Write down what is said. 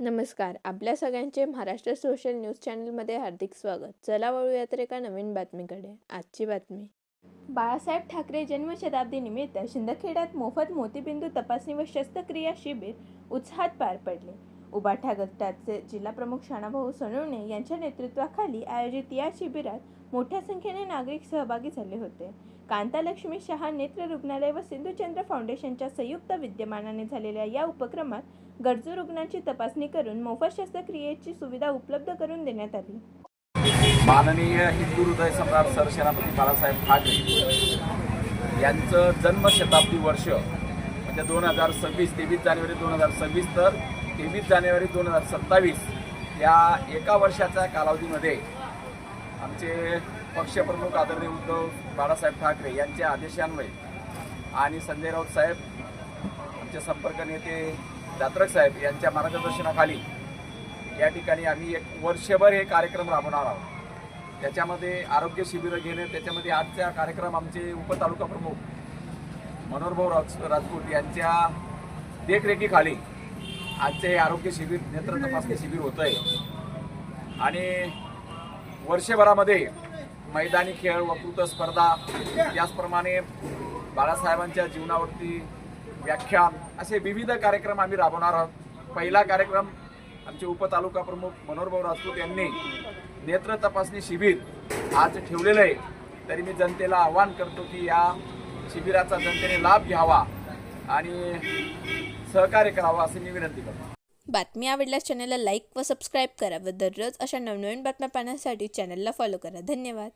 नमस्कार. आपल्या सगळ्यांचे महाराष्ट्र सोशल न्यूज चॅनलमध्ये हार्दिक स्वागत. चला वळूया तर एका नवीन बातमीकडे. आजची बातमी. बाळासाहेब ठाकरे जन्मशताब्दी निमित्त शिंदखेड्यात मोफत मोतीबिंदू तपासणी व शस्त्रक्रिया शिबिर उत्साहात पार पडले. उबाठा गटाचे जिल्हाप्रमुख शानाभाऊ सोनवणे यांच्या नेतृत्वाखाली आयोजित या शिबिरात मोठ्या संख्येने नागरिक सहभागी झाले होते. कांतालक्ष्मी शहा नेत्र रुग्णालय व सिंधुचंद्र फाउंडेशनच्या संयुक्त विद्यमानाने झालेल्या या उपक्रमात गरजू रुग्णांची तपासणी करून मोफत शस्त्रक्रियेची सुविधा उपलब्ध करून देण्यात आली. माननीय हिंदू हृदय सम्राट सरसेनापती बाळासाहेब ठाकरे यांचं जन्मशताब्दी वर्ष म्हणजे 2026 23 जानेवारी 2026 तर 23 जानेवारी 2027 या एका वर्षाच्या कालावधीमध्ये आमचे पक्षप्रमुख आदरणीय उद्धव बाळासाहेब ठाकरे यांच्या आदेशान्वये आणि संजय राऊत साहेब आमचे संपर्क नेते दात्रक साहेब यांच्या मार्गदर्शनाखाली या ठिकाणी आम्ही एक वर्षभर हे कार्यक्रम राबवणार आहोत. त्याच्यामध्ये आरोग्य शिबिरं घेणे, त्याच्यामध्ये आजचा कार्यक्रम आमचे उपतालुका प्रमुख मनोहरभाऊ राजपूत यांच्या देखरेखीखाली आजचे आरोग्य शिबिर नेत्र तपासणी शिबिर होतं आहे. आणि वर्षभरामध्ये मैदानी खेळ, वक्तृत्व स्पर्धा, त्याचप्रमाणे बाळासाहेबांच्या जीवनावरती व्याख्यान असे विविध कार्यक्रम आम्ही राबवणार आहोत. पहिला कार्यक्रम आमचे उपतालुका प्रमुख मनोहरभाऊ राजपूत यांनी नेत्र तपासणी शिबिर आज ठेवलेलं आहे. तरी मी जनतेला आवाहन करतो की या शिबिराचा जनतेने लाभ घ्यावा आणि सहकार्य करावं असे मी विनंती करतो. बातमी आवडल्यास चॅनलला लाईक व सबस्क्राईब करा व दररोज अशा नवनवीन बातम्या पाहण्यासाठी चॅनलला फॉलो करा. धन्यवाद.